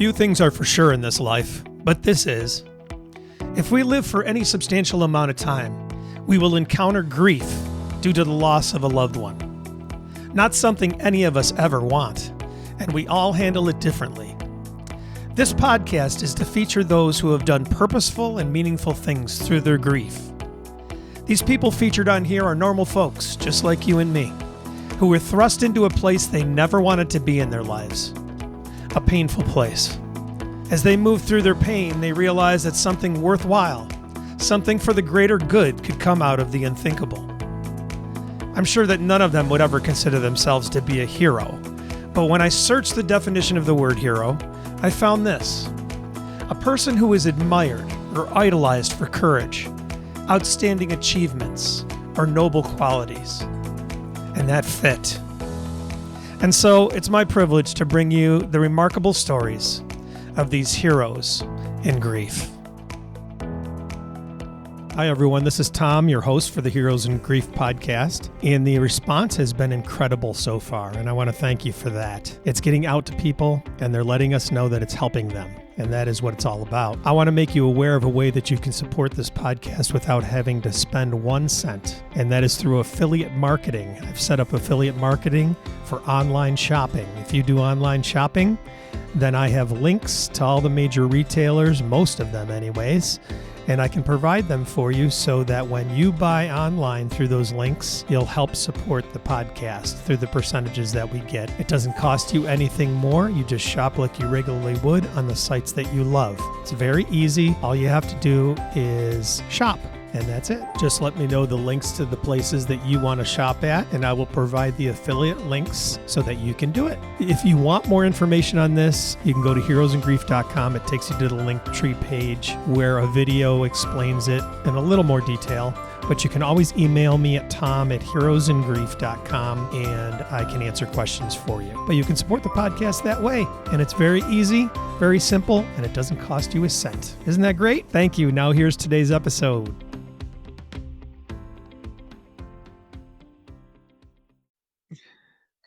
Few things are for sure in this life, but this is. If we live for any substantial amount of time, we will encounter grief due to the loss of a loved one. Not something any of us ever want, and we all handle it differently. This podcast is to feature those who have done purposeful and meaningful things through their grief. These people featured on here are normal folks, just like you and me, who were thrust into a place they never wanted to be in their lives. A painful place. As they move through their pain, they realize that something worthwhile, something for the greater good could come out of the unthinkable. I'm sure that none of them would ever consider themselves to be a hero, but when I searched the definition of the word hero, I found this: a person who is admired or idolized for courage, outstanding achievements, or noble qualities. And that fit. And so it's my privilege to bring you the remarkable stories of these heroes in grief. Hi, everyone. This is Tom, your host for the Heroes in Grief podcast, and the response has been incredible so far, and I want to thank you for that. It's getting out to people, and they're letting us know that it's helping them, and that is what it's all about. I want to make you aware of a way that you can support this podcast without having to spend 1 cent, and that is through affiliate marketing. I've set up affiliate marketing for online shopping. If you do online shopping, then I have links to all the major retailers, most of them anyways, and I can provide them for you so that when you buy online through those links, you'll help support the podcast through the percentages that we get. It doesn't cost you anything more. You just shop like you regularly would on the sites that you love. It's very easy. All you have to do is shop. And that's it. Just let me know the links to the places that you want to shop at, and I will provide the affiliate links so that you can do it. If you want more information on this, you can go to heroesandgrief.com. It takes you to the Linktree page where a video explains it in a little more detail. But you can always email me at tom@heroesandgrief.com, and I can answer questions for you. But you can support the podcast that way, and it's very easy, very simple, and it doesn't cost you a cent. Isn't that great? Thank you. Now here's today's episode.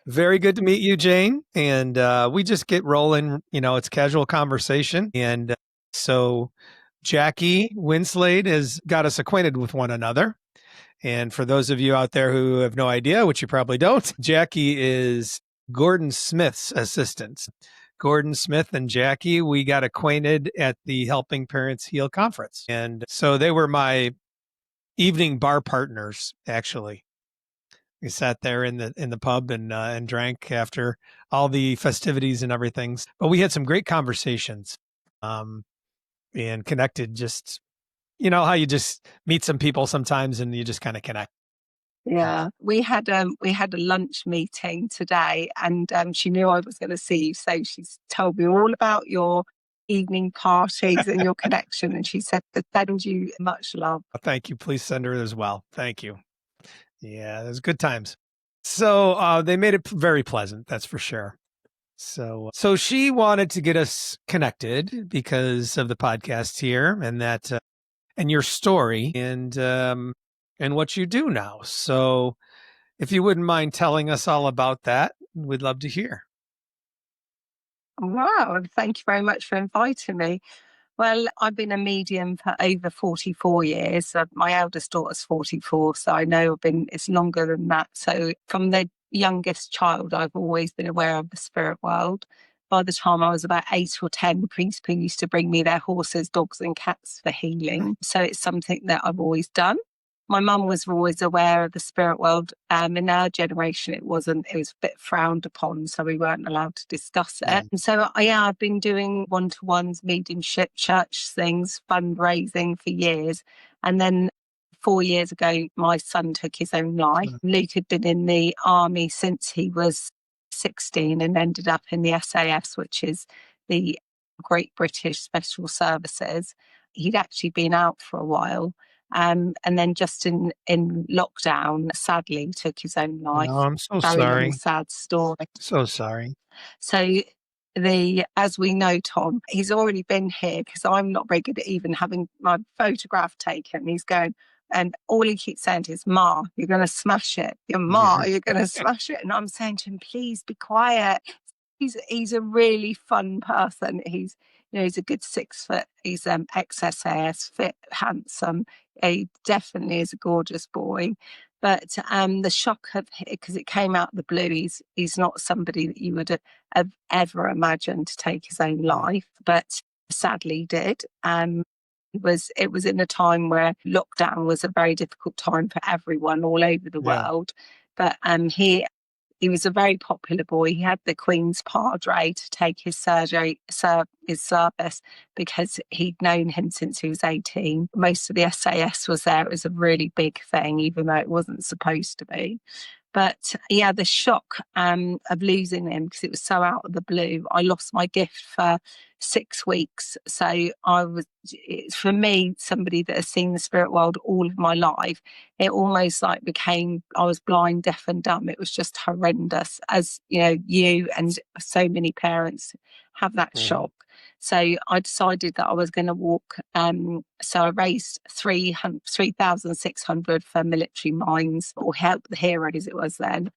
Very good to meet you, Jane. And we just get rolling. You know, it's casual conversation. And so Jackie Winslade has got us acquainted with one another. And for those of you out there who have no idea, which you probably don't, Jackie is Gordon Smith's assistant. Gordon Smith and Jackie, we got acquainted at the Helping Parents Heal conference. And so they were my evening bar partners, actually. We sat there in the pub and drank after all the festivities and everything. But we had some great conversations and connected. Just, you know, how you just meet some people sometimes and you just kind of connect. Yeah, we had a lunch meeting today, and she knew I was going to see you, so she's told me all about your evening parties and your connection. And she said to send you much love. Thank you. Please send her as well. Thank you. Yeah, it was good times. So they made it very pleasant, that's for sure. So she wanted to get us connected because of the podcast here and that and your story and what you do now. So if you wouldn't mind telling us all about that, we'd love to hear. Wow, and thank you very much for inviting me. Well, I've been a medium for over 44 years. My eldest daughter's 44, so I know it's longer than that. So from the youngest child, I've always been aware of the spirit world. By the time I was about 8 or 10, the people used to bring me their horses, dogs and cats for healing. So it's something that I've always done. My mum was always aware of the spirit world. In our generation, it was a bit frowned upon, so we weren't allowed to discuss it. And so, I've been doing one-to-ones, mediumship, church things, fundraising for years. And then 4 years ago, my son took his own life. Luke had been in the army since he was 16 and ended up in the SAS, which is the Great British Special Services. He'd actually been out for a while. And then just in lockdown, sadly, took his own life. Oh, I'm so Very sorry. long, sad story. So sorry. So as we know, Tom, he's already been here because I'm not very good at even having my photograph taken. He's going, and all he keeps saying is, "Ma, you're going to smash it. Your Ma, you're going to smash it." And I'm saying to him, "Please be quiet. He's a really fun person. He's a good 6 foot. He's ex-SAS, fit, handsome. He definitely is a gorgeous boy. But the shock of because it came out of the blue. He's not somebody that you would have ever imagined to take his own life, but sadly did. It was in a time where lockdown was a very difficult time for everyone all over the Yeah. world. But he was a very popular boy. He had the Queen's Padre to take his his service because he'd known him since he was 18. Most of the SAS was there. It was a really big thing, even though it wasn't supposed to be. But yeah, the shock of losing him because it was so out of the blue. I lost my gift for 6 weeks. So for me, somebody that has seen the spirit world all of my life, it almost like became, I was blind, deaf and dumb. It was just horrendous, as you and so many parents have that shock. So I decided that I was going to walk. So I raised 3,600 for military mines, or Help the Heroes it was then.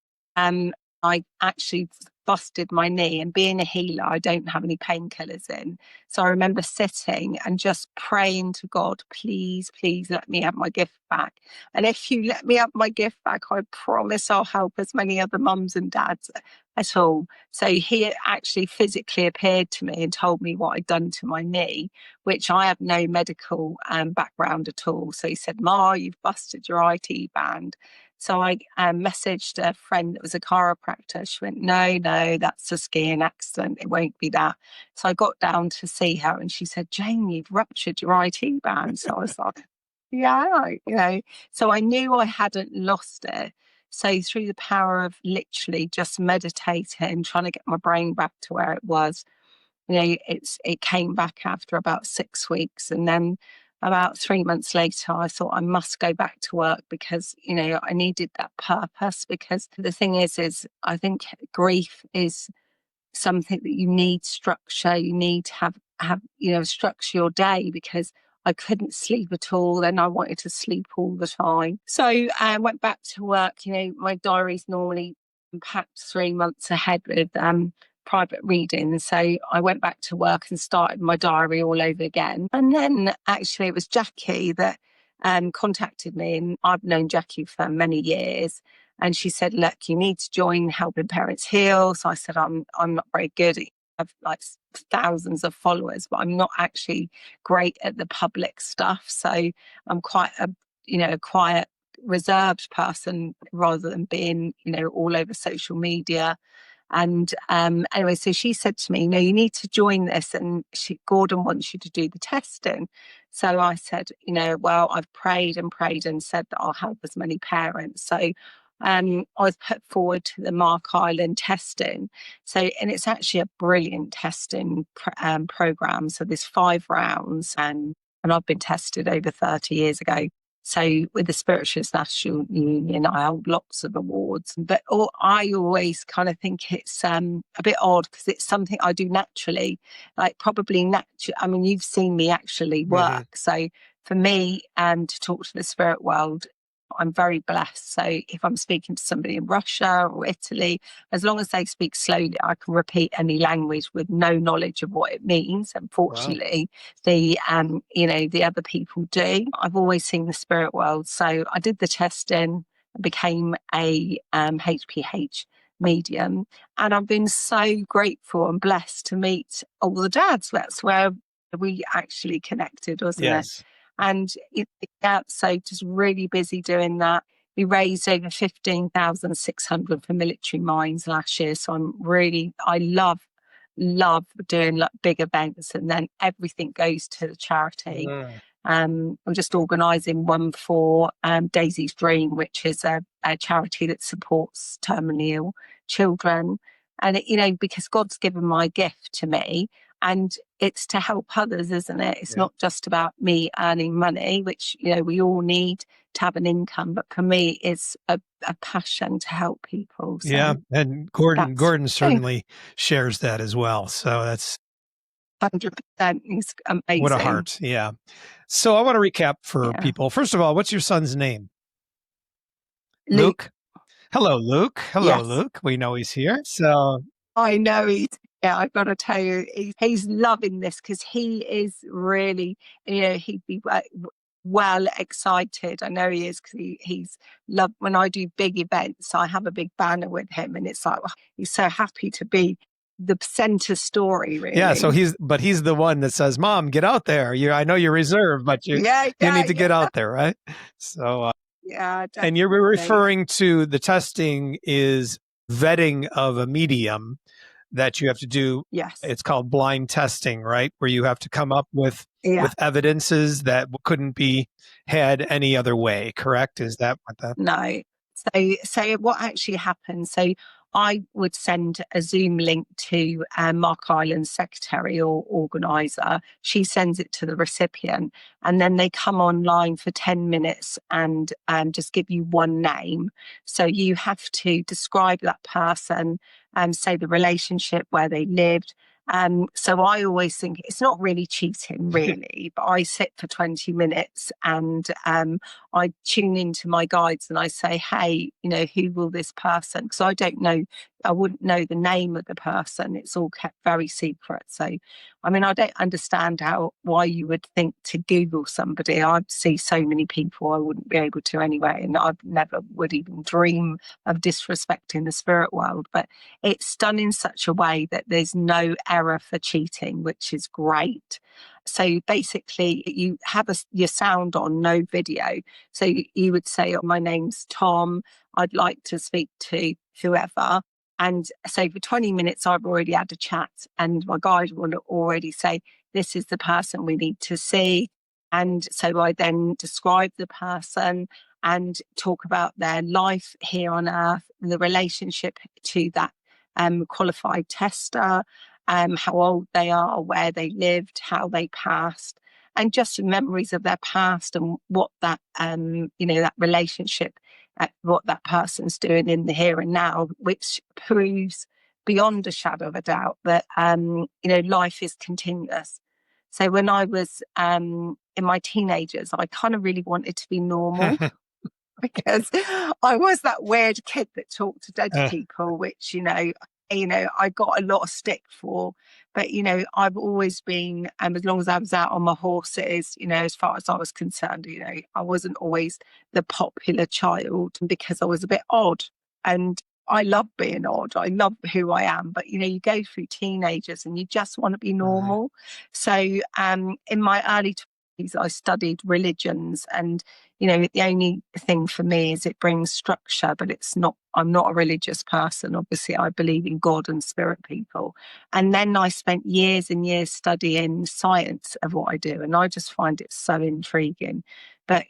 I actually busted my knee, and being a healer, I don't have any painkillers in. So I remember sitting and just praying to God, please, please let me have my gift back. And if you let me have my gift back, I promise I'll help as many other mums and dads at all. So he actually physically appeared to me and told me what I'd done to my knee, which I have no medical background at all. So he said, Ma, you've busted your IT band. So I messaged a friend that was a chiropractor. She went, no, that's a skiing accident. It won't be that. So I got down to see her and she said, Jane, you've ruptured your IT band. So I was like, yeah. So I knew I hadn't lost it. So through the power of literally just meditating, trying to get my brain back to where it was, it came back after about 6 weeks. And then about 3 months later, I thought I must go back to work because, I needed that purpose. Because the thing is I think grief is something that you need structure. You need to have structure your day, because I couldn't sleep at all. Then I wanted to sleep all the time. So I went back to work. My diary's normally packed 3 months ahead with private reading. So I went back to work and started my diary all over again. And then actually it was Jackie that contacted me, and I've known Jackie for many years. And she said, look, you need to join Helping Parents Heal. So I said, I'm not very good. I have like thousands of followers, but I'm not actually great at the public stuff. So I'm quite a quiet, reserved person rather than being, all over social media. And anyway, so she said to me, no, you need to join this. And Gordon wants you to do the testing. So I said, well, I've prayed and said that I'll help as many parents. So I was put forward to the Mark Island testing. So, and it's actually a brilliant testing program. So there's 5 rounds, and I've been tested over 30 years ago. So with the Spiritualist National Union, I hold lots of awards, but I always kind of think it's a bit odd because it's something I do naturally, like probably natural. I mean, you've seen me actually work. So for me, to talk to the spirit world, I'm very blessed. So if I'm speaking to somebody in Russia or Italy, as long as they speak slowly, I can repeat any language with no knowledge of what it means. Unfortunately, the other people do. I've always seen the spirit world. So I did the testing, became a HPH medium, and I've been so grateful and blessed to meet all the dads. That's where we actually connected, wasn't it? And so just really busy doing that. We raised over 15,600 for military mines last year. So I love doing like big events, and then everything goes to the charity. I'm just organising one for Daisy's Dream, which is a charity that supports terminally ill children. And because God's given my gift to me, and it's to help others, isn't it? It's not just about me earning money, which we all need to have an income, but for me it's a passion to help people. So and Gordon certainly shares that as well. So that's 100%. He's amazing. What a heart. Yeah. So I want to recap for people. First of all, what's your son's name? Luke. Hello, Luke. Hello, Luke. We know he's here. So I know yeah, I've got to tell you, he's loving this because he is really, he'd be well excited. I know he is because he's loved when I do big events. I have a big banner with him, and it's like, he's so happy to be the center story, Yeah, so really. he's the one that says, "Mom, get out there. I know you're reserved, but Yeah, you yeah, need to get yeah, out there, right?" So, yeah, and you're definitely. referring to the testing is vetting of a medium that you have to do. Yes. It's called blind testing, right? Where you have to come up Yeah. with evidences that couldn't be had any other way. Correct? Is that what that? No. So what actually happened? So I would send a Zoom link to Mark Island's secretary or organizer. She sends it to the recipient, and then they come online for 10 minutes and just give you one name. So you have to describe that person and say the relationship, where they lived. So I always think it's not really cheating, really, but I sit for 20 minutes and I tune into my guides and I say, hey, who will this person? Because I don't know, I wouldn't know the name of the person. It's all kept very secret. So, I mean, I don't understand why you would think to Google somebody. I see so many people I wouldn't be able to anyway, and I never would even dream of disrespecting the spirit world. But it's done in such a way that there's no error for cheating, which is great. So basically, you have your sound on, no video. So you would say, oh, my name's Tom. I'd like to speak to whoever. And so for 20 minutes, I've already had a chat, and my guide will already say, this is the person we need to see. And so I then describe the person and talk about their life here on earth, the relationship to that qualified tester, how old they are, where they lived, how they passed, and just memories of their past and what that that relationship, what that person's doing in the here and now, which proves beyond a shadow of a doubt that life is continuous. So when I was in my teenagers, I kind of really wanted to be normal because I was that weird kid that talked to dead people, which I got a lot of stick for. But I've always been, as long as I was out on my horses, as far as I was concerned, I wasn't always the popular child because I was a bit odd, and I love being odd. I love who I am, but you go through teenagers and you just want to be normal. So in my early 20s, I studied religions, and the only thing for me is it brings structure, but I'm not a religious person. Obviously, I believe in God and spirit people. And then I spent years and years studying science of what I do. And I just find it so intriguing. But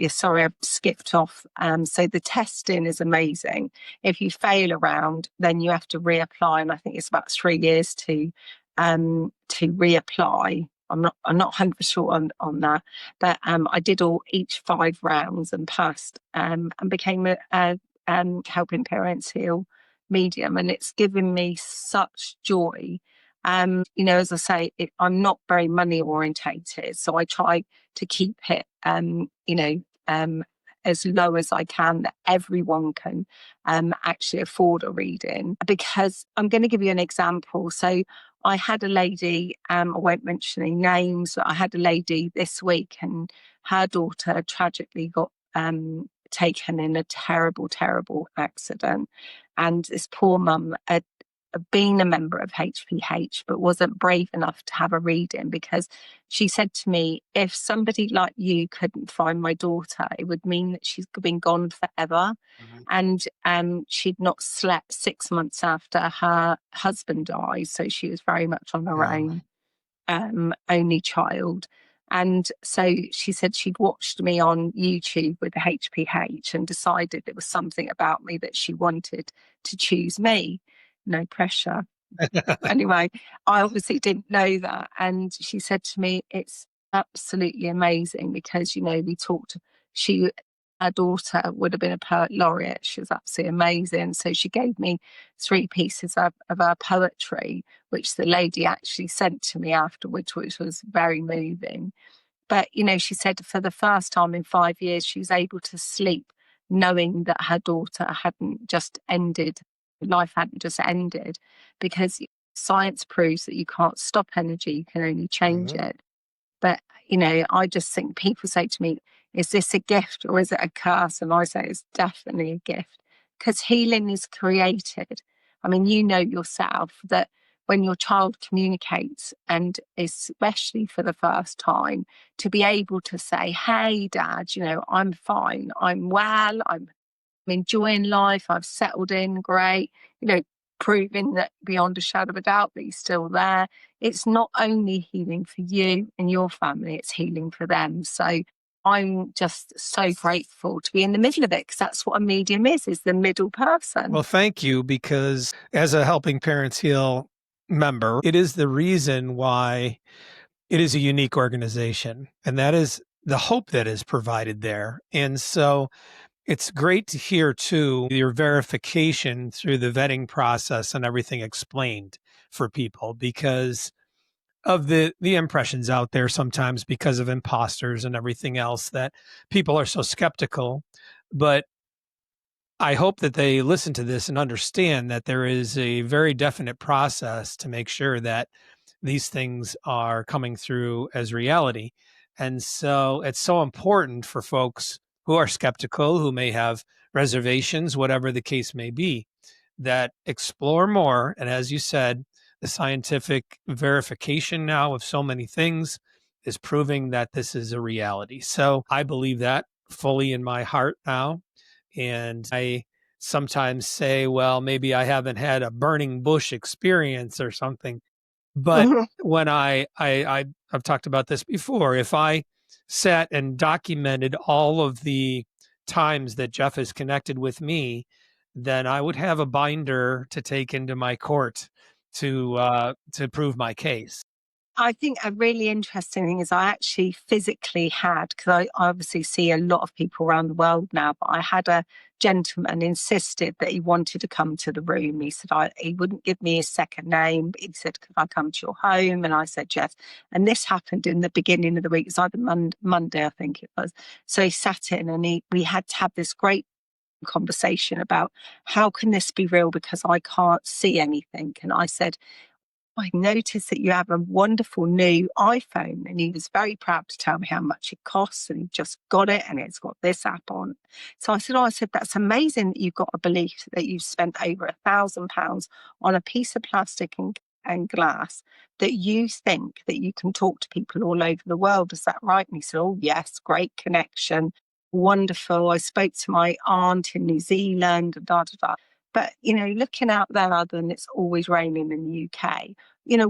sorry, I've skipped off. So the testing is amazing. If you fail around, then you have to reapply. And I think it's about 3 years to reapply. I'm not 100% sure on that, but I did each 5 rounds and passed, and became a helping parents heal medium, and it's given me such joy. As I say, I'm not very money orientated, so I try to keep it, as low as I can, that everyone can actually afford a reading. Because I'm going to give you an example. So I had a lady, I won't mention any names, but I had a lady this week, and her daughter tragically got taken in a terrible, terrible accident. And this poor mum had been a member of HPH, but wasn't brave enough to have a reading, because she said to me, if somebody like you couldn't find my daughter, it would mean that she's been gone forever. And she'd not slept 6 months after her husband died. So she was very much on her own, only child. And so she said she'd watched me on YouTube with the HPH and decided it was something about me that she wanted to choose me. No pressure. Anyway, I obviously didn't know that. And she said to me, it's absolutely amazing because, we talked, her daughter would have been a poet laureate. She was absolutely amazing. So she gave me 3 pieces of her poetry, which the lady actually sent to me afterwards, which was very moving. But, she said for the first time in 5 years, she was able to sleep knowing that her daughter hadn't just ended life hadn't just ended, because science proves that you can't stop energy, you can only change it. But, I just think people say to me, is this a gift or is it a curse? And I say it's definitely a gift, because healing is created. I mean, you know yourself that when your child communicates, and especially for the first time, to be able to say, hey, Dad, I'm fine, I'm well, I'm enjoying life, I've settled in, great, proving that beyond a shadow of a doubt that he's still there. It's not only healing for you and your family, it's healing for them. So I'm just so grateful to be in the middle of it, because that's what a medium is the middle person. Well, thank you, because as a Helping Parents Heal member, it is the reason why it is a unique organization, and that is the hope that is provided there. And so it's great to hear, too, your verification through the vetting process and everything explained for people, because of the impressions out there sometimes, because of imposters and everything else, that people are so skeptical. But I hope that they listen to this and understand that there is a very definite process to make sure that these things are coming through as reality. And so it's so important for folks who are skeptical, who may have reservations, whatever the case may be, that explore more. And as you said, the scientific verification now of so many things is proving that this is a reality. So I believe that fully in my heart now. And I sometimes say, well, maybe I haven't had a burning bush experience or something. But when I've talked about this before, if I sat and documented all of the times that Jeff has connected with me, then I would have a binder to take into my court to prove my case. I think a really interesting thing is I actually physically had, because I obviously see a lot of people around the world now, but I had a gentleman insisted that he wanted to come to the room. He said he wouldn't give me his second name, but he said, could I come to your home? And I said, yes. And this happened in the beginning of the week. It's either Monday, I think it was. So he sat in, and we had to have this great conversation about, how can this be real, because I can't see anything. And I said, I noticed that you have a wonderful new iPhone. And he was very proud to tell me how much it costs, and he just got it, and it's got this app on. So I said, that's amazing that you've got a belief that you've spent over £1,000 on a piece of plastic and glass, that you think that you can talk to people all over the world. Is that right? And he said, oh yes, great connection. Wonderful. I spoke to my aunt in New Zealand, and da da da. But, looking out there, other than it's always raining in the UK,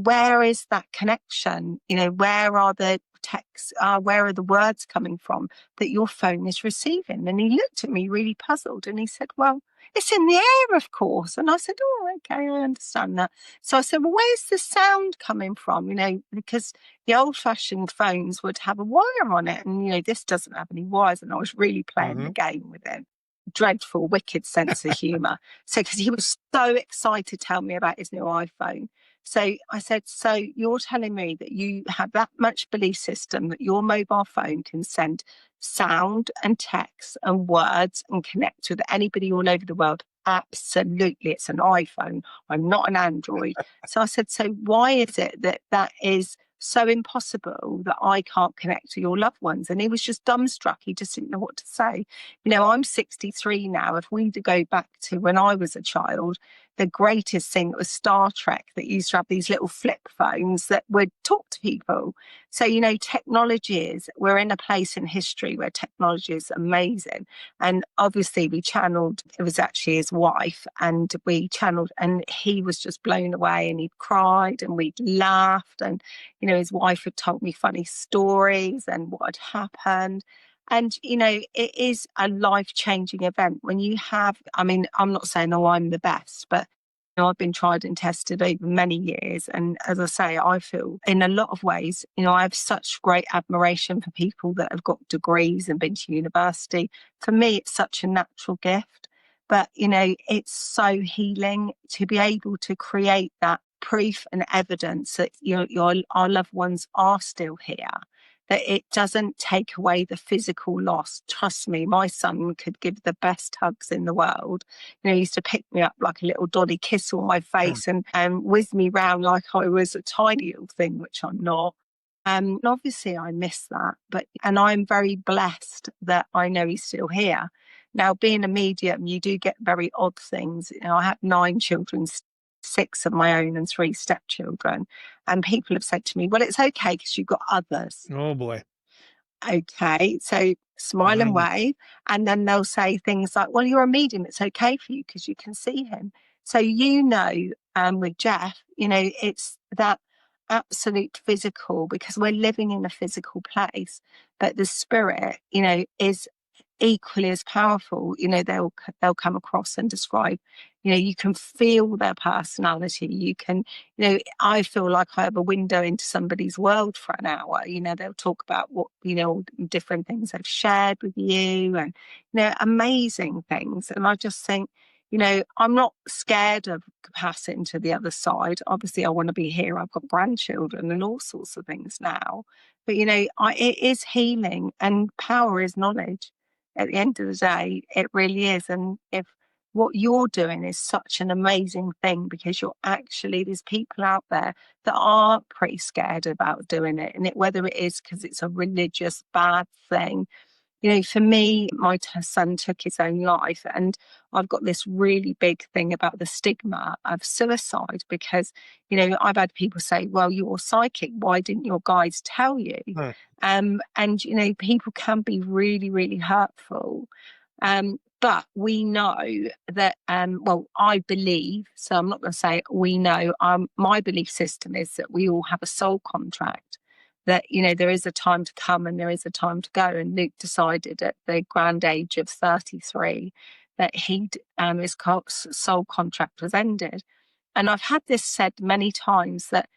where is that connection? Where are the texts? Where are the words coming from that your phone is receiving? And he looked at me really puzzled, and he said, well, it's in the air, of course. And I said, oh, okay, I understand that. So I said, well, where's the sound coming from? Because the old fashioned phones would have a wire on it. And, this doesn't have any wires. And I was really playing the game with him. Dreadful, wicked sense of humor. So, because he was so excited to tell me about his new iPhone. So I said, so you're telling me that you have that much belief system that your mobile phone can send sound and text and words and connect with anybody all over the world? Absolutely. It's an iPhone. I'm not an Android. So I said, so why is it that is so impossible that I can't connect to your loved ones? And he was just dumbstruck. He just didn't know what to say. I'm 63 now. If we go back to when I was a child, the greatest thing was Star Trek, that used to have these little flip phones that would talk to people. So, we're in a place in history where technology is amazing. And obviously we channeled, it was actually his wife, and we channeled, and he was just blown away, and he'd cried, and we'd laughed, and, his wife had told me funny stories and what had happened. And, it is a life-changing event when you have, I'm not saying, oh, I'm the best, but, I've been tried and tested over many years. And as I say, I feel in a lot of ways, I have such great admiration for people that have got degrees and been to university. For me, it's such a natural gift. But, it's so healing to be able to create that proof and evidence that, our loved ones are still here. that it doesn't take away the physical loss. Trust me, my son could give the best hugs in the world. You know, he used to pick me up like a little dolly, kiss on my face, and whiz me round like I was a tiny little thing, which I'm not. And obviously I miss that, and I'm very blessed that I know he's still here. Now, being a medium, you do get very odd things. You know, I had 9 children, 6 of my own and 3 stepchildren. And people have said to me, well, it's okay because you've got others. Oh boy. Okay. So smile and wave. And then they'll say things like, well, you're a medium. It's okay for you because you can see him. So, with Jeff, it's that absolute physical, because we're living in a physical place, but the spirit, is equally as powerful. They'll come across and describe, you can feel their personality. You can, I feel like I have a window into somebody's world for an hour. They'll talk about what, different things they've shared with you, and amazing things. And I just think, I'm not scared of passing to the other side. Obviously I want to be here. I've got grandchildren and all sorts of things now, but it is healing, and power is knowledge. At the end of the day, it really is. And if what you're doing is such an amazing thing, because there's people out there that are pretty scared about doing it. And whether it is because it's a religious bad thing, for me, my son took his own life, and I've got this really big thing about the stigma of suicide, because, I've had people say, well, you're psychic. Why didn't your guides tell you? And, people can be really, really hurtful. But we know that, I believe, so I'm not going to say we know, my belief system is that we all have a soul contract, that, there is a time to come and there is a time to go. And Luke decided at the grand age of 33 that his soul contract was ended. And I've had this said many times that,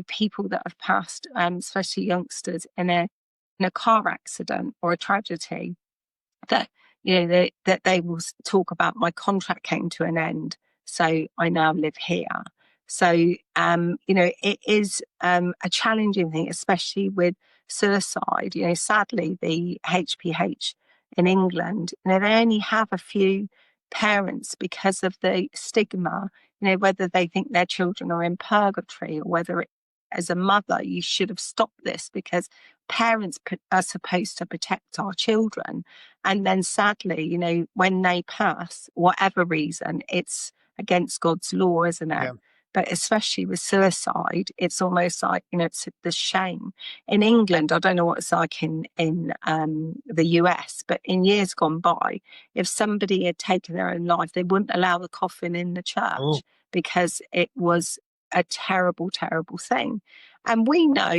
people that have passed, especially youngsters, in a car accident or a tragedy, that that they will talk about, my contract came to an end, so I now live here. So it is a challenging thing, especially with suicide. Sadly, the HPH in England, they only have a few parents because of the stigma. Whether they think their children are in purgatory, or whether as a mother, you should have stopped this, because parents are supposed to protect our children. And then sadly, when they pass, whatever reason, it's against God's law, isn't it? Yeah. But especially with suicide, it's almost like, it's the shame. In England, I don't know what it's like in the US, but in years gone by, if somebody had taken their own life, they wouldn't allow the coffin in the church, because it was a terrible, terrible thing. And we know,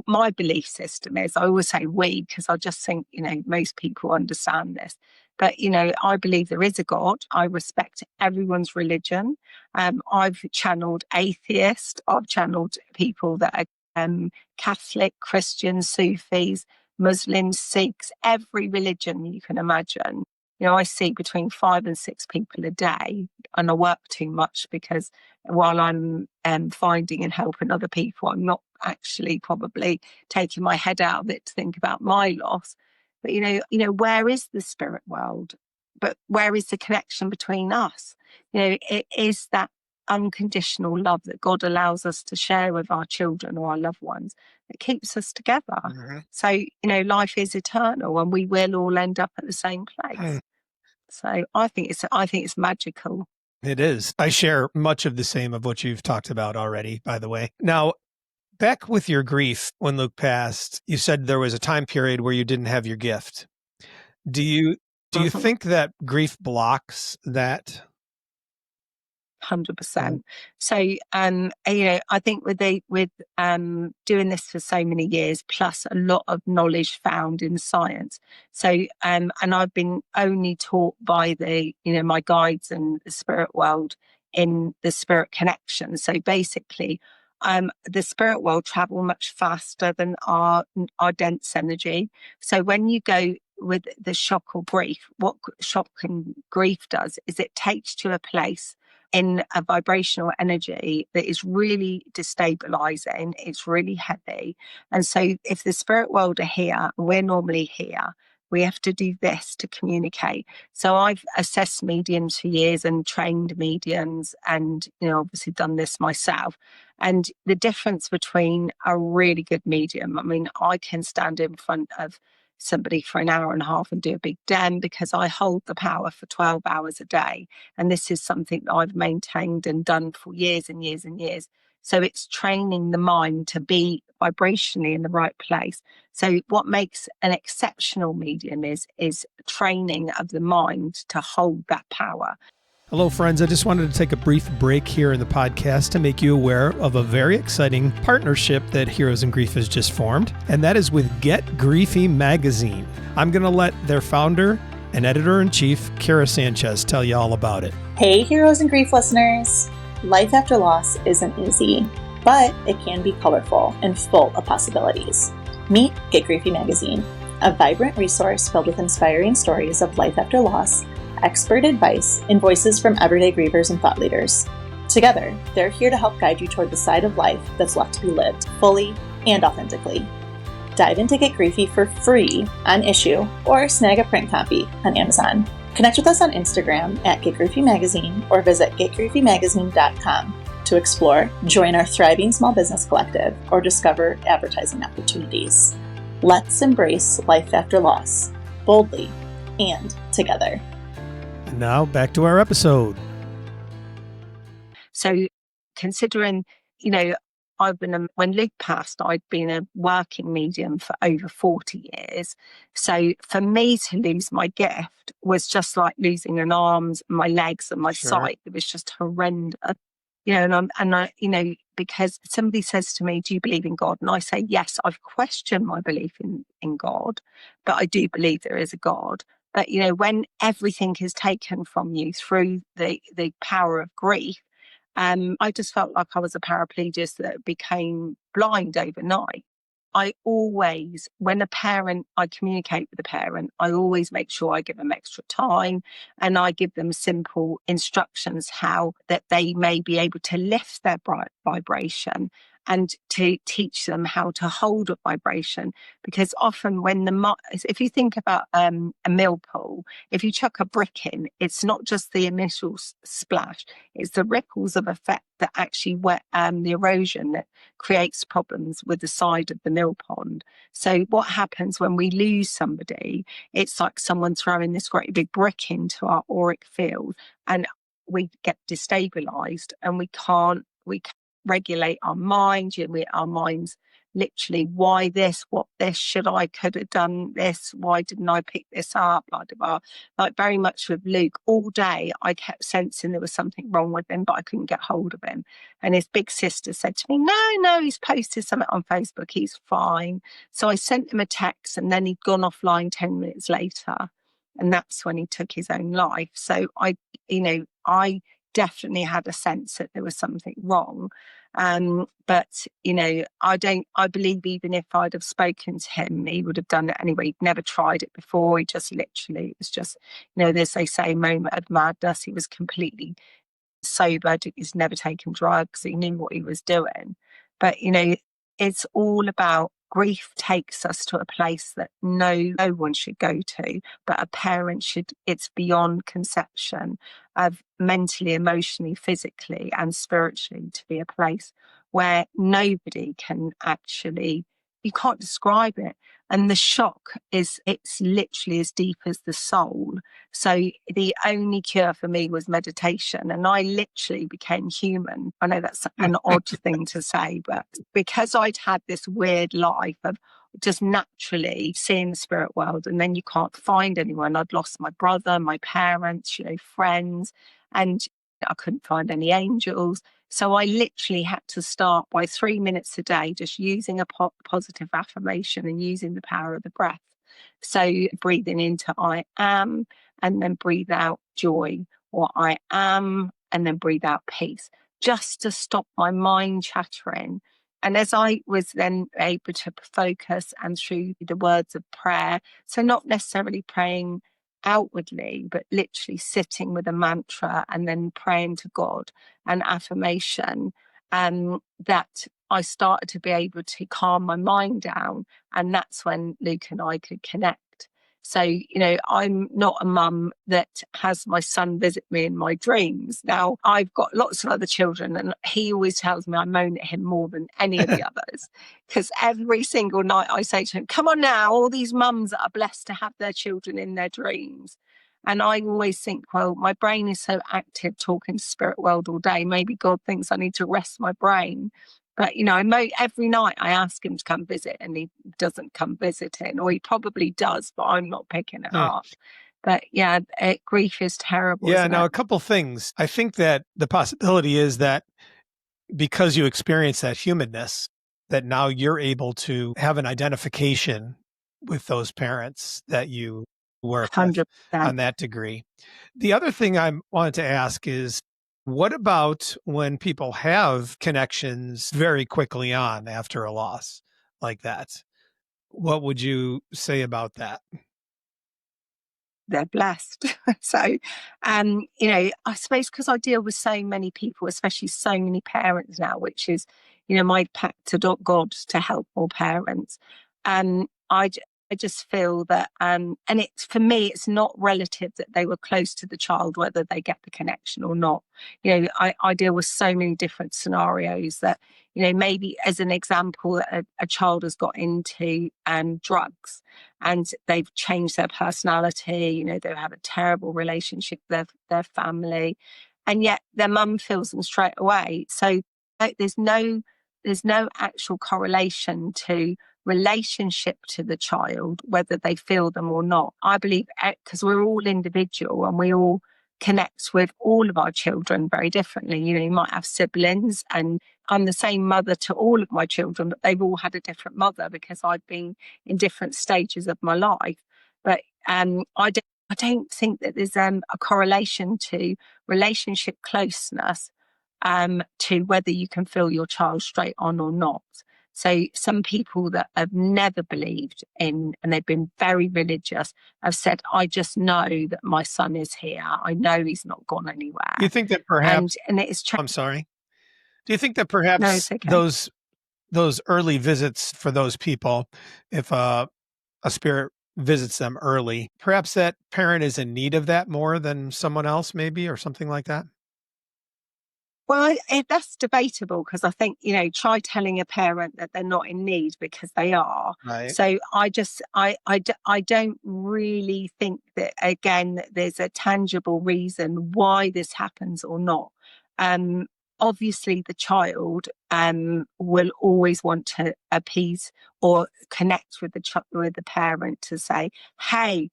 my belief system is, I always say we, because I just think, most people understand this. But, I believe there is a God. I respect everyone's religion. I've channeled atheists. I've channeled people that are Catholic, Christian, Sufis, Muslims, Sikhs, every religion you can imagine. I see between 5 and 6 people a day, and I work too much, because while I'm finding and helping other people, I'm not actually probably taking my head out of it to think about my loss. But, where is the spirit world? But where is the connection between us? It is that unconditional love that God allows us to share with our children or our loved ones that keeps us together. Mm-hmm. So, life is eternal, and we will all end up at the same place. So I think it's magical. It is. I share much of the same of what you've talked about already, by the way. Now, back with your grief when Luke passed, you said there was a time period where you didn't have your gift. Do you think that grief blocks that? 100%. So, I think with doing this for so many years, plus a lot of knowledge found in science. So, and I've been only taught by my guides and the spirit world in the spirit connection. So basically, the spirit world travel much faster than our dense energy. So when you go with the shock or grief, what shock and grief does is it takes you to a place in a vibrational energy that is really destabilizing. It's really heavy. And so if the spirit world are here, we're normally here. We have to do this to communicate. So I've assessed mediums for years and trained mediums and, obviously done this myself. And the difference between a really good medium, I mean, I can stand in front of somebody for an hour and a half and do a big den because I hold the power for 12 hours a day. And this is something that I've maintained and done for years and years and years. So it's training the mind to be vibrationally in the right place. So what makes an exceptional medium is training of the mind to hold that power. Hello, friends. I just wanted to take a brief break here in the podcast to make you aware of a very exciting partnership that Heroes in Grief has just formed, and that is with Get Griefy Magazine. I'm going to let their founder and editor-in-chief, Kara Sanchez, tell you all about it. Hey, Heroes in Grief listeners. Life after loss isn't easy, but it can be colorful and full of possibilities. Meet Get Griefy Magazine, a vibrant resource filled with inspiring stories of life after loss, expert advice, and voices from everyday grievers and thought leaders. Together, they're here to help guide you toward the side of life that's left to be lived fully and authentically. Dive into Get Griefy for free on issue or snag a print copy on Amazon. Connect with us on Instagram at Get Griefy Magazine or visit getgriefymagazine.com to explore, join our thriving small business collective, or discover advertising opportunities. Let's embrace life after loss, boldly and together. And now back to our episode. So considering, when Luke passed, I'd been a working medium for over 40 years. So for me to lose my gift was just like losing an arms, my legs and my sight. It was just horrendous. Because somebody says to me, do you believe in God? And I say, yes, I've questioned my belief in God, but I do believe there is a God. But, when everything is taken from you through the power of grief, I just felt like I was a paraplegic that became blind overnight. I always, when I communicate with a parent, I always make sure I give them extra time and I give them simple instructions how that they may be able to lift their vibration and to teach them how to hold a vibration. Because often if you think about a mill pool, if you chuck a brick in, it's not just the initial splash, it's the ripples of effect that actually the erosion that creates problems with the side of the mill pond. So what happens when we lose somebody, it's like someone throwing this great big brick into our auric field and we get destabilized and we can't regulate our mind. Our minds literally, why this, what this, could have done this, why didn't I pick this up, blah, blah, blah. Like very much with Luke, all day I kept sensing there was something wrong with him, but I couldn't get hold of him. And his big sister said to me, no, he's posted something on Facebook, he's fine. So I sent him a text and then he'd gone offline 10 minutes later. And that's when he took his own life. So I definitely had a sense that there was something wrong. But I believe even if I'd have spoken to him, he would have done it anyway. He'd never tried it before. He just literally, it was just, as they say, moment of madness. He was completely sober. He's never taken drugs. He knew what he was doing. But, it's all about grief takes us to a place that no one should go to, but a parent should. It's beyond conception of mentally, emotionally, physically, and spiritually to be a place where nobody can actually, you can't describe it. And the shock it's literally as deep as the soul. So the only cure for me was meditation. And I literally became human. I know that's an odd thing to say, but because I'd had this weird life of just naturally seeing the spirit world, and then you can't find anyone. I'd lost my brother, my parents, friends, and I couldn't find any angels. So I literally had to start by 3 minutes a day, just using a positive affirmation and using the power of the breath. So breathing into I am, and then breathe out joy, or I am, and then breathe out peace, just to stop my mind chattering. And as I was then able to focus and through the words of prayer, so not necessarily praying outwardly, but literally sitting with a mantra and then praying to God and affirmation, that I started to be able to calm my mind down. And that's when Luke and I could connect. So, I'm not a mum that has my son visit me in my dreams. Now, I've got lots of other children, and he always tells me I moan at him more than any of the others. Because every single night I say to him, come on now, all these mums that are blessed to have their children in their dreams. And I always think, well, my brain is so active talking to spirit world all day. Maybe God thinks I need to rest my brain. But, every night I ask him to come visit and he doesn't come visiting, or he probably does, but I'm not picking it up. But yeah, grief is terrible. Yeah. Now, a couple things. I think that the possibility is that because you experience that humanness, that now you're able to have an identification with those parents that you work with 100%. on that degree. The other thing I wanted to ask is, what about when people have connections very quickly on after a loss like that? What would you say about that? They're blessed. So, I suppose because I deal with so many people, especially so many parents now, which is, my pact to God to help more parents. I just feel that, and it's, for me, it's not relative that they were close to the child, whether they get the connection or not. I deal with so many different scenarios that, maybe as an example, a child has got into drugs and they've changed their personality, they have a terrible relationship with their family, and yet their mum feels them straight away. So there's no actual correlation to relationship to the child, whether they feel them or not. I believe, because we're all individual and we all connect with all of our children very differently. You might have siblings, and I'm the same mother to all of my children, but they've all had a different mother because I've been in different stages of my life. But I don't think that there's a correlation to relationship closeness to whether you can feel your child straight on or not. So some people that have never believed in, and they've been very religious, have said, I just know that my son is here. I know he's not gone anywhere. Do you think that perhaps, and it is I'm sorry. Do you think that No, perhaps it's okay. those early visits for those people, if a spirit visits them early, perhaps that parent is in need of that more than someone else, maybe, or something like that? Well, that's debatable, because I think, try telling a parent that they're not in need, because they are. Right. So I don't really think that, again, that there's a tangible reason why this happens or not. Um, Obviously, the child will always want to appease or connect with with the parent to say, hey,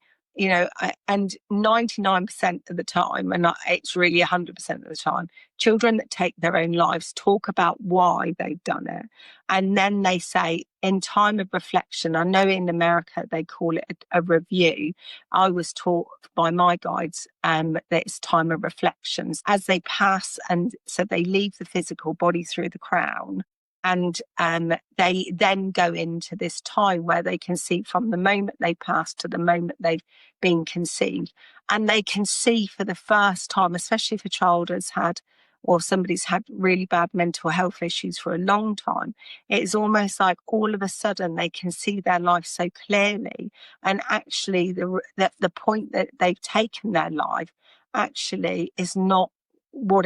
and 99% of the time, and it's really 100% of the time, children that take their own lives talk about why they've done it. And then they say, in time of reflection, I know in America they call it a review. I was taught by my guides that it's time of reflections as they pass. And so they leave the physical body through the crown. And they then go into this time where they can see from the moment they pass to the moment they've been conceived. And they can see for the first time, especially if a child has had, or somebody's had really bad mental health issues for a long time, it's almost like all of a sudden they can see their life so clearly. And actually the point that they've taken their life actually is not what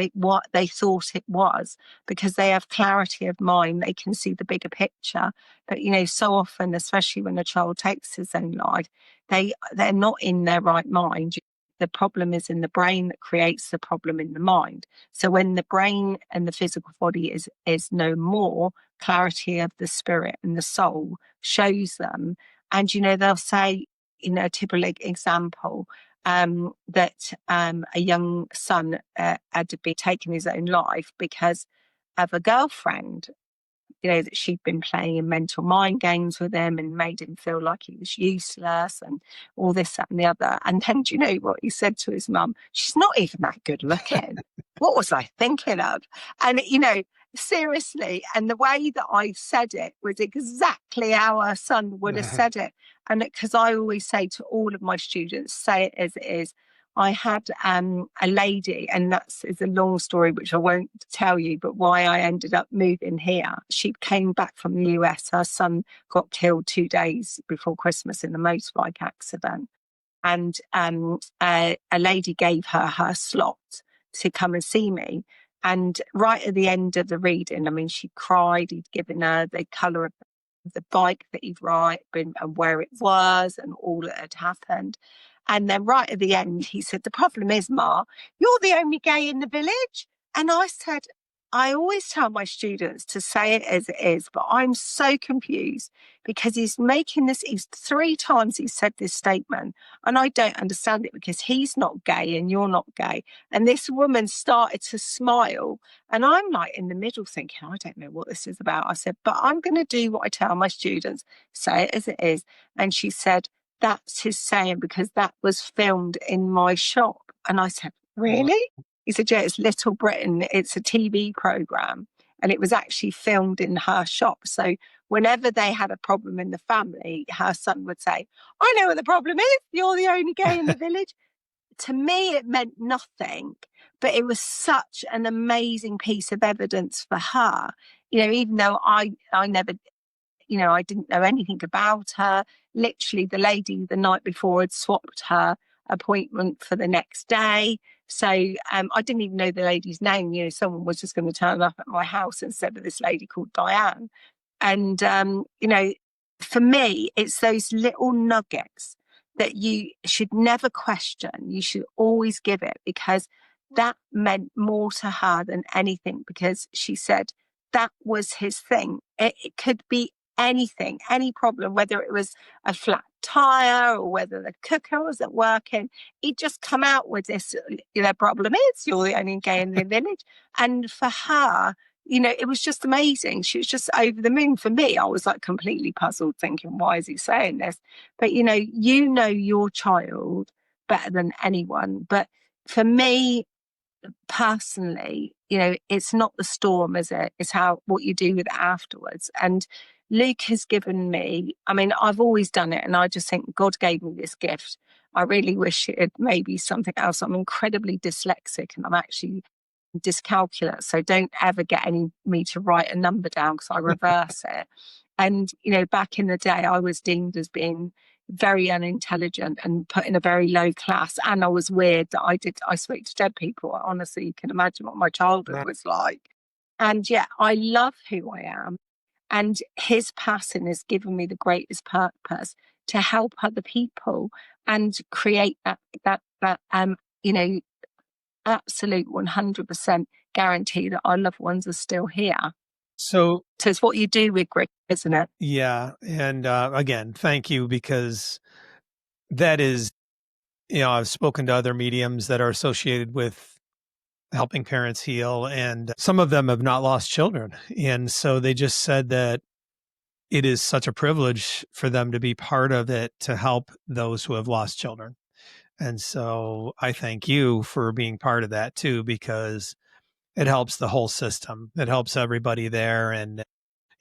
they thought it was, because they have clarity of mind. They can see the bigger picture. But so often, especially when a child takes his own life, they're not in their right mind. The problem is in the brain that creates the problem in the mind. So when the brain and the physical body is no more, clarity of the spirit and the soul shows them. And they'll say, a typical example, that a young son had to be taking his own life because of a girlfriend, that she'd been playing in mental mind games with him and made him feel like he was useless and all this, that and the other. And then do you know what he said to his mum? She's not even that good looking. What was I thinking of? And, Seriously. And the way that I said it was exactly how her son would have said it. And because I always say to all of my students, say it as it is. I had a lady, and is a long story, which I won't tell you, but why I ended up moving here. She came back from the US. Her son got killed 2 days before Christmas in a motorbike accident. And a lady gave her slot to come and see me. And right at the end of the reading, I mean, she cried. He'd given her the colour of the bike that he'd ridden and where it was and all that had happened. And then right at the end, he said, "The problem is, Ma, you're the only gay in the village." And I said, I always tell my students to say it as it is, but I'm so confused because he's 3 times he said this statement, and I don't understand it because he's not gay and you're not gay. And this woman started to smile, and I'm like in the middle thinking, I don't know what this is about. I said, but I'm going to do what I tell my students, say it as it is. And she said, "That's his saying because that was filmed in my shop." And I said, "Really?" He said, "Yeah, it's Little Britain. It's a TV program. And it was actually filmed in her shop. So whenever they had a problem in the family, her son would say, 'I know what the problem is. You're the only gay in the village.'" To me, it meant nothing, but it was such an amazing piece of evidence for her. Even though I never, I didn't know anything about her. Literally, the lady the night before had swapped her appointment for the next day. So I didn't even know the lady's name. Someone was just going to turn up at my house instead of this lady called Diane. And, for me, it's those little nuggets that you should never question. You should always give it, because that meant more to her than anything, because she said that was his thing. It could be anything, any problem, whether it was a flat tire or whether the cooker wasn't working. He'd just come out with this, the problem is you're the only gay in the village. And for her, it was just amazing. She was just over the moon. For me, I was like completely puzzled thinking, why is he saying this? But your child better than anyone. But for me personally, it's not the storm, is it? It's what you do with it afterwards. And Luke has given me, I've always done it, and I just think God gave me this gift. I really wish it had maybe something else. I'm incredibly dyslexic, and I'm actually dyscalculate, so don't ever get me to write a number down because I reverse it. And back in the day, I was deemed as being very unintelligent and put in a very low class, and I was weird that I spoke to dead people. Honestly, you can imagine what my childhood was like. And yet I love who I am, and his passing has given me the greatest purpose to help other people and create that absolute 100% guarantee that our loved ones are still here. So it's what you do with grief, isn't it? Yeah. And again, thank you, because that is, I've spoken to other mediums that are associated with helping parents heal, and some of them have not lost children. And so they just said that it is such a privilege for them to be part of it, to help those who have lost children. And so I thank you for being part of that too, because it helps the whole system. It helps everybody there. And,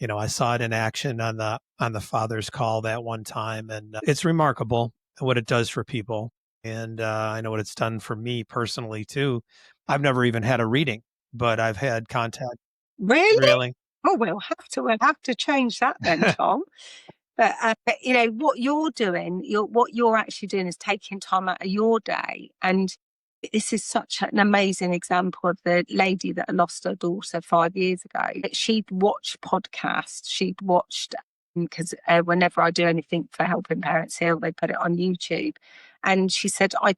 I saw it in action on the father's call that one time, and it's remarkable what it does for people. And I know what it's done for me personally too. I've never even had a reading, but I've had contact. Really? Oh, we'll have to change that then, Tom. But what you're doing, what you're actually doing is taking time out of your day. And this is such an amazing example of the lady that lost her daughter 5 years ago. She'd watched podcasts. She'd watched, because whenever I do anything for helping parents heal, they put it on YouTube. And she said, I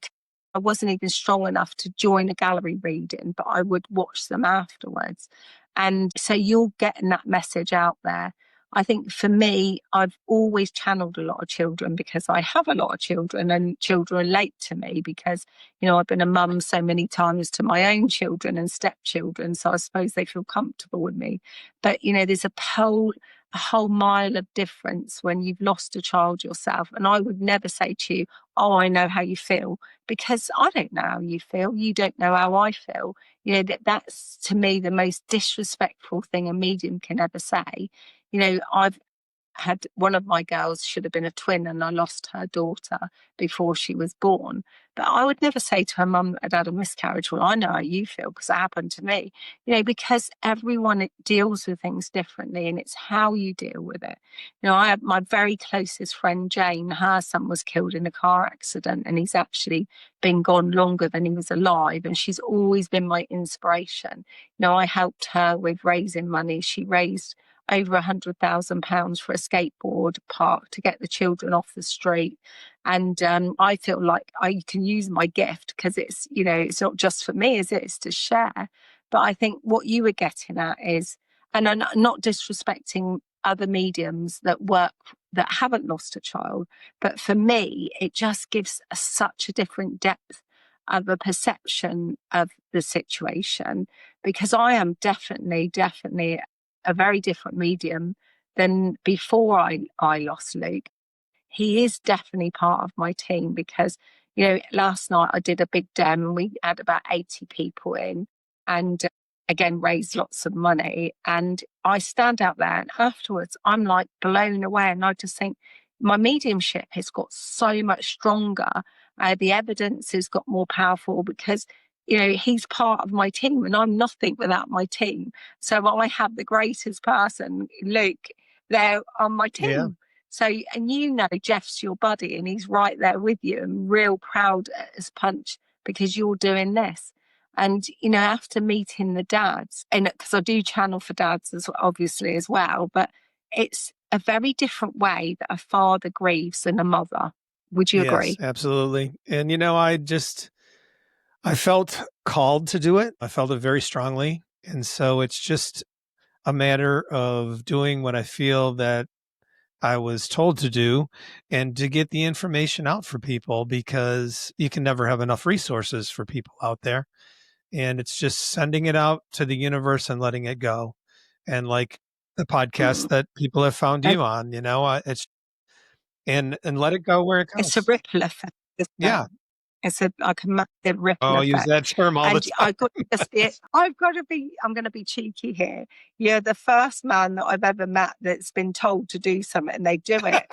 wasn't even strong enough to join a gallery reading, but I would watch them afterwards. And so you're getting that message out there. I think for me, I've always channeled a lot of children because I have a lot of children, and children relate to me because, I've been a mum so many times to my own children and stepchildren. So I suppose they feel comfortable with me. But, there's a a whole mile of difference when you've lost a child yourself. And I would never say to you, oh, I know how you feel, because I don't know how you feel. You don't know how I feel. That's to me the most disrespectful thing a medium can ever say. I've had one of my girls should have been a twin, and I lost her daughter before she was born. But I would never say to her mum that I'd had a miscarriage, well, I know how you feel because it happened to me, because everyone deals with things differently, and it's how you deal with it. I have my very closest friend, Jane, her son was killed in a car accident, and he's actually been gone longer than he was alive. And she's always been my inspiration. I helped her with raising money. She raised over £100,000 for a skateboard park to get the children off the street. And I feel like I can use my gift because it's not just for me, is it? It's to share. But I think what you were getting at is, and I'm not disrespecting other mediums that work that haven't lost a child, but for me, it just gives such a different depth of a perception of the situation, because I am definitely a very different medium than before I lost Luke. He is definitely part of my team because, last night I did a big dem and we had about 80 people in, and again, raised lots of money. And I stand out there and afterwards I'm like blown away. And I just think my mediumship has got so much stronger. The evidence has got more powerful because he's part of my team and I'm nothing without my team. So I have the greatest person, Luke, there on my team. Yeah. So, and Jeff's your buddy and he's right there with you and real proud as punch because you're doing this. And, after meeting the dads, and because I do channel for dads obviously as well, but it's a very different way that a father grieves than a mother. Would you agree? Yes, absolutely. And, I felt called to do it. I felt it very strongly. And so it's just a matter of doing what I feel that I was told to do and to get the information out for people, because you can never have enough resources for people out there. And it's just sending it out to the universe and letting it go. And like the podcast that people have found you on, it's and let it go where it goes. It's a ripple effect. Yeah. It's like a massive ripple I effect. use that term all the time. I'm going to be cheeky here. You're the first man that I've ever met that's been told to do something and they do it.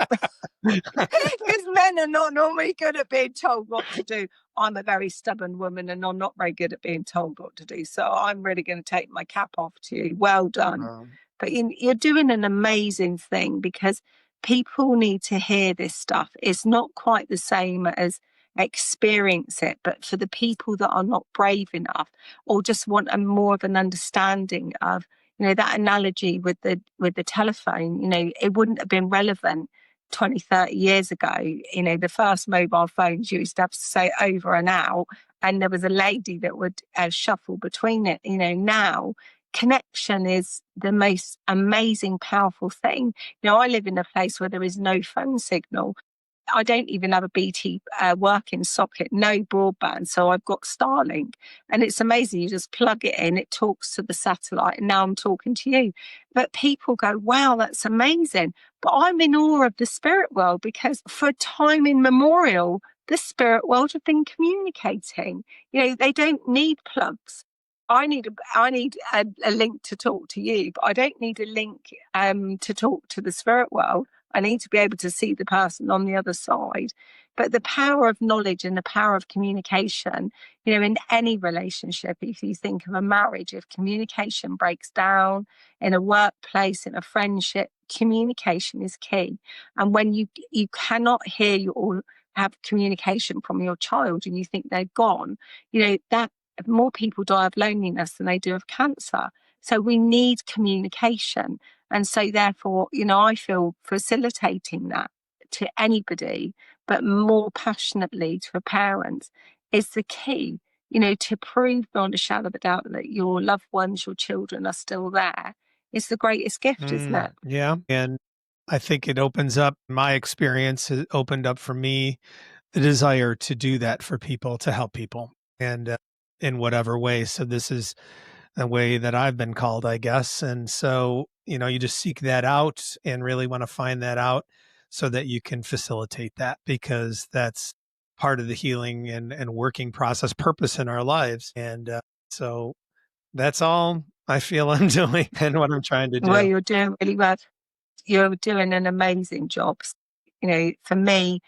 Because men are not normally good at being told what to do. I'm a very stubborn woman and I'm not very good at being told what to do. So I'm really going to take my cap off to you. Well done. But you're doing an amazing thing because people need to hear this stuff. It's not quite the same as experience it, but for the people that are not brave enough or just want more of an understanding of, that analogy with the telephone, it wouldn't have been relevant 20, 30 years ago. The first mobile phones you used to have to say over and out, and there was a lady that would shuffle between it. Now connection is the most amazing, powerful thing. I live in a place where there is no phone signal. I don't even have a BT working socket, no broadband. So I've got Starlink and it's amazing. You just plug it in, it talks to the satellite, and now I'm talking to you. But people go, wow, that's amazing. But I'm in awe of the spirit world because for time immemorial, the spirit world have been communicating. They don't need plugs. I need a link to talk to you, but I don't need a link to talk to the spirit world. I need to be able to see the person on the other side. But the power of knowledge and the power of communication, in any relationship, if you think of a marriage, if communication breaks down in a workplace, in a friendship, communication is key. And when you cannot hear or have communication from your child and you think they're gone, that more people die of loneliness than they do of cancer. So we need communication. And so therefore, I feel facilitating that to anybody, but more passionately to a parent is the key, to prove beyond a shadow of a doubt that your loved ones, your children are still there. It's the greatest gift, isn't it? Yeah. And I think it opens up, my experience has opened up for me the desire to do that for people, to help people, and in whatever way. So this is a way that I've been called, I guess. And so you just seek that out and really want to find that out so that you can facilitate that, because that's part of the healing and working process purpose in our lives. And so that's all I feel I'm doing and what I'm trying to Well, do. you're doing really well. You're doing an amazing job. For me,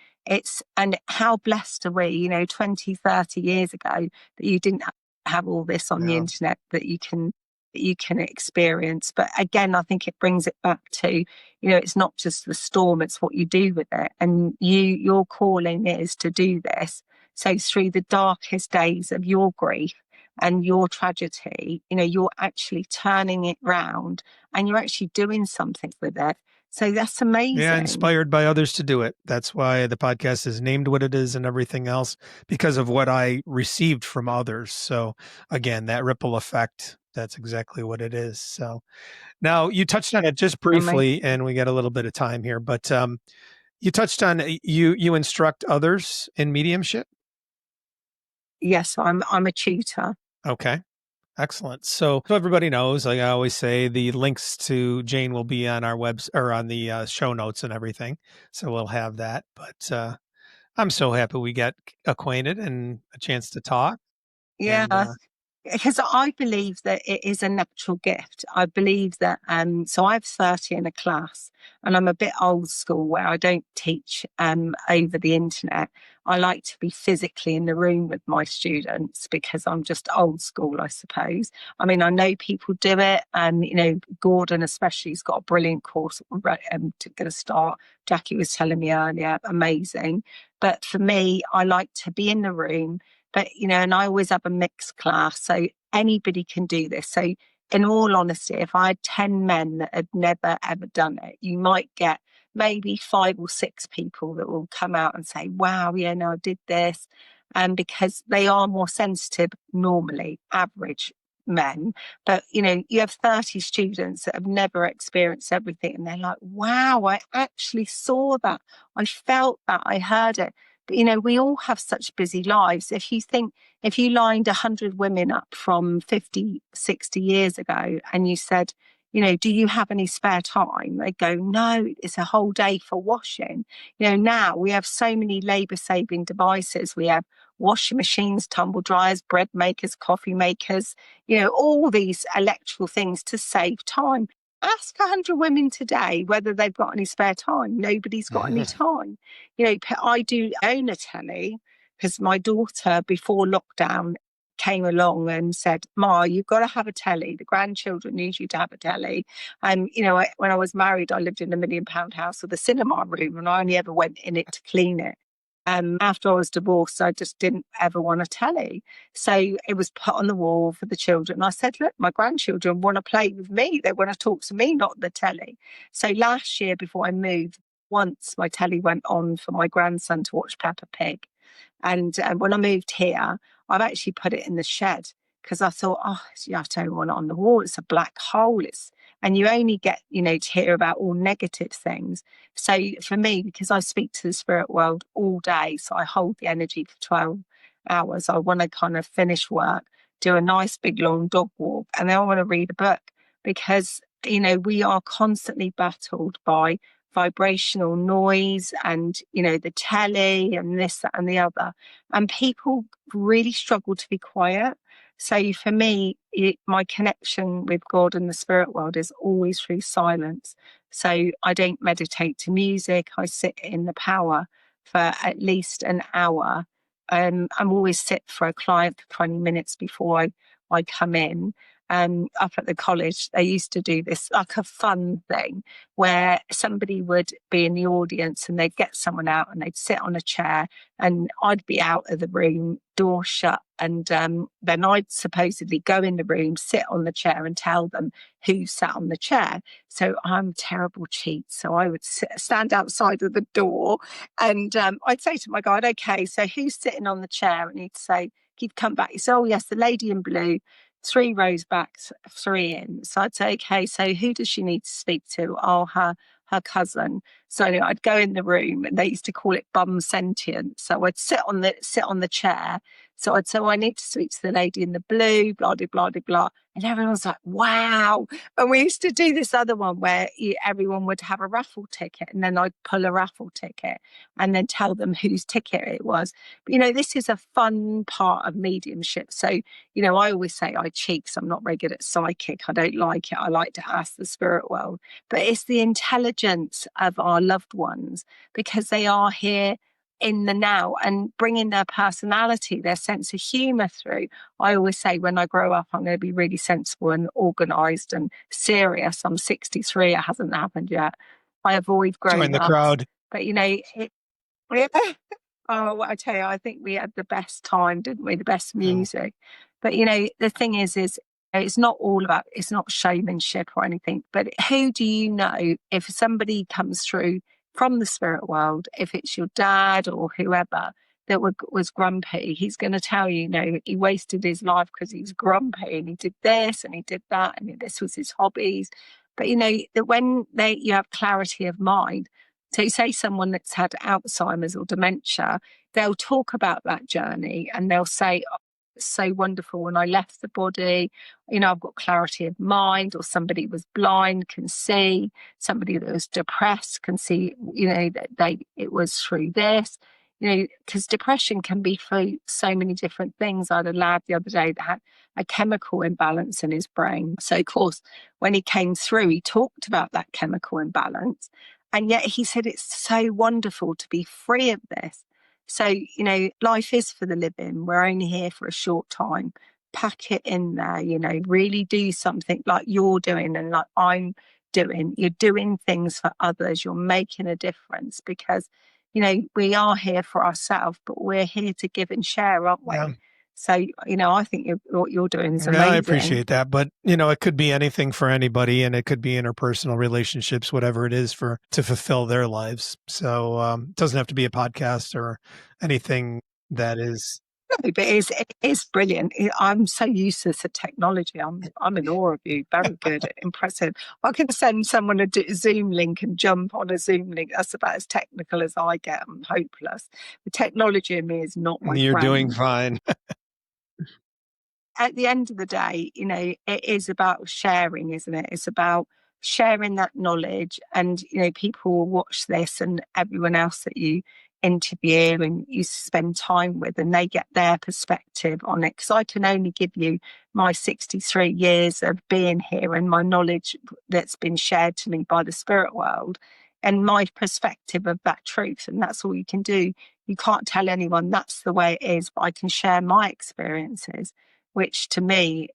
and how blessed are we, 20, 30 years ago that you didn't have all this on the Yeah. internet that you can experience. But again, I think it brings it back to, it's not just the storm, it's what you do with it. And your calling is to do this. So through the darkest days of your grief and your tragedy, you're actually turning it round and you're actually doing something with it. So that's amazing. Yeah, inspired by others to do it. That's why the podcast is named what it is and everything else, because of what I received from others. So again, that ripple effect, that's exactly what it is. So now you touched on it just briefly, and we got a little bit of time here, but you touched on you instruct others in mediumship. Yes, I'm a tutor. Okay. Excellent. So everybody knows, like I always say, the links to Jane will be on our or on the show notes and everything. So we'll have that. But I'm so happy we got acquainted and a chance to talk. Yeah. And, Because I believe that it is a natural gift. I believe that, so I have 30 in a class, and I'm a bit old school where I don't teach over the internet. I like to be physically in the room with my students because I'm just old school, I suppose. I mean, I know people do it, and Gordon especially has got a brilliant course going to start. Jackie was telling me earlier, amazing. But for me, I like to be in the room. But, and I always have a mixed class, so anybody can do this. So in all honesty, if I had 10 men that had never, ever done it, you might get maybe 5 or 6 people that will come out and say, wow, yeah, no, I did this. Because they are more sensitive normally, average men. But, you have 30 students that have never experienced everything. And they're like, wow, I actually saw that. I felt that. I heard it. But, we all have such busy lives. If you lined 100 women up from 50, 60 years ago and you said, do you have any spare time? They go, no, it's a whole day for washing. Now we have so many labor saving devices. We have washing machines, tumble dryers, bread makers, coffee makers, all these electrical things to save time. Ask 100 women today whether they've got any spare time. Nobody's got any time. I do own a telly because my daughter, before lockdown, came along and said, Ma, you've got to have a telly. The grandchildren need you to have a telly. And, when I was married, I lived in a £1 million house with a cinema room, and I only ever went in it to clean it. After I was divorced, I just didn't ever want a telly. So it was put on the wall for the children. I said, look, my grandchildren want to play with me. They want to talk to me, not the telly. So last year, before I moved, once my telly went on for my grandson to watch Peppa Pig. And when I moved here, I've actually put it in the shed because I thought, I don't want it on the wall. It's a black hole. And you only get, to hear about all negative things. So for me, because I speak to the spirit world all day, so I hold the energy for 12 hours, I want to kind of finish work, do a nice big long dog walk, and then I want to read a book because, we are constantly battled by vibrational noise and, the telly and this, that, and the other. And people really struggle to be quiet. So for me, my connection with God and the spirit world is always through silence. So I don't meditate to music. I sit in the power for at least an hour. I'm always sit for a client for 20 minutes before I come in. Up at the college, they used to do this like a fun thing where somebody would be in the audience and they'd get someone out and they'd sit on a chair and I'd be out of the room, door shut. And then I'd supposedly go in the room, sit on the chair and tell them who sat on the chair. So I'm a terrible cheat. So I would stand outside of the door and I'd say to my guide, okay, so who's sitting on the chair? And he'd come back. He'd say, oh, yes, the lady in blue. 3 rows back, 3 in. So I'd say, okay, so who does she need to speak to? Oh, her cousin. So anyway, I'd go in the room and they used to call it bum sentient. So I'd sit on the chair, So I need to speak to the lady in the blue, blah, blah, blah, blah, blah. And everyone's like, wow. And we used to do this other one where everyone would have a raffle ticket, and then I'd pull a raffle ticket and then tell them whose ticket it was. But, this is a fun part of mediumship. So, I always say I cheat because I'm not very good at psychic. I don't like it. I like to ask the spirit world. But it's the intelligence of our loved ones, because they are here in the now and bringing their personality, their sense of humor through. I always say when I grow up, I'm going to be really sensible and organized and serious. I'm 63. It hasn't happened yet. I avoid growing Join the ups. crowd. But, oh, I tell you, I think we had the best time, didn't we? The best music. But, the thing is it's not all about, it's not showmanship or anything, but who do you know if somebody comes through from the spirit world, if it's your dad or whoever that was grumpy, he's going to tell you, he wasted his life because he's grumpy and he did this and he did that and this was his hobbies. But, that when you have clarity of mind, so say someone that's had Alzheimer's or dementia, they'll talk about that journey and they'll say, oh, it's so wonderful when I left the body, I've got clarity of mind, or somebody was blind can see, somebody that was depressed can see, that it was through this, because depression can be for so many different things. I had a lad the other day that had a chemical imbalance in his brain. So of course, when he came through, he talked about that chemical imbalance. And yet he said, it's so wonderful to be free of this. So, life is for the living. We're only here for a short time. Pack it in there, really do something like you're doing and like I'm doing. You're doing things for others. You're making a difference because, we are here for ourselves, but we're here to give and share, aren't we? Yeah. So, I think what you're doing is amazing. I appreciate that. But, it could be anything for anybody, and it could be interpersonal relationships, whatever it is to fulfill their lives. So it doesn't have to be a podcast or anything that is. No, but it is brilliant. I'm so useless at technology. I'm in awe of you. Very good. Impressive. I can send someone a Zoom link and jump on a Zoom link. That's about as technical as I get. I'm hopeless. The technology in me is not my You're friend. doing fine. At the end of the day, it is about sharing, isn't it? It's about sharing that knowledge, and, people will watch this and everyone else that you interview and you spend time with, and they get their perspective on it. Because I can only give you my 63 years of being here and my knowledge that's been shared to me by the spirit world and my perspective of that truth. And that's all you can do. You can't tell anyone that's the way it is, but I can share my experiences, which to me,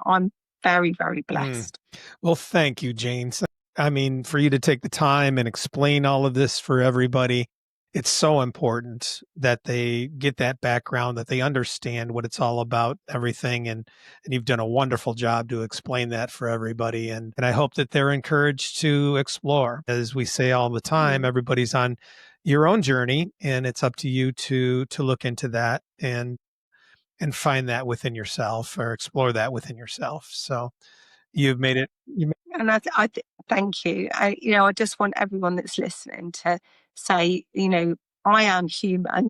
I'm very, very blessed. Well, thank you, Jane. I mean, for you to take the time and explain all of this for everybody, it's so important that they get that background, that they understand what it's all about, everything. And you've done a wonderful job to explain that for everybody. And I hope that they're encouraged to explore. As we say all the time, everybody's on your own journey, and it's up to you to look into that and find that within yourself, or explore that within yourself. So you've made it. And I thank you. I just want everyone that's listening to say, I am human,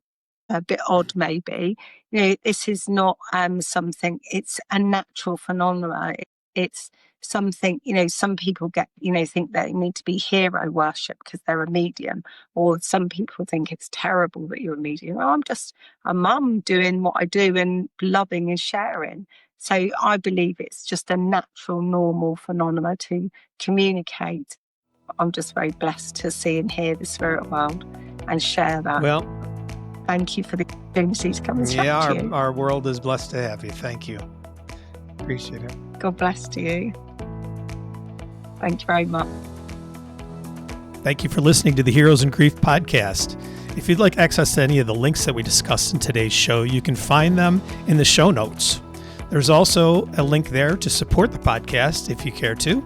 a bit odd maybe. This is not something, it's a natural phenomenon. It's something, some people think they need to be hero worship because they're a medium, or some people think it's terrible that you're a medium. I'm just a mum doing what I do and loving and sharing. So I believe it's just a natural, normal phenomenon to communicate. I'm just very blessed to see and hear the spirit world and share that. Well, thank you for the opportunity to come and chat to you. Our world is blessed to have you. Thank you. Appreciate it. God bless to you. Thank you very much. Thank you for listening to the Heroes in Grief podcast. If you'd like access to any of the links that we discussed in today's show, you can find them in the show notes. There's also a link there to support the podcast if you care to.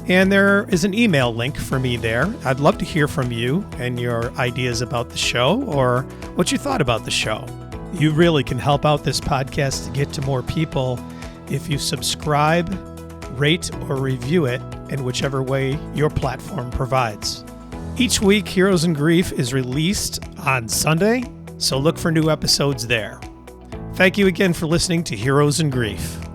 And there is an email link for me there. I'd love to hear from you and your ideas about the show, or what you thought about the show. You really can help out this podcast to get to more people if you subscribe, rate, or review it in whichever way your platform provides. Each week, Heroes in Grief is released on Sunday, so look for new episodes there. Thank you again for listening to Heroes in Grief.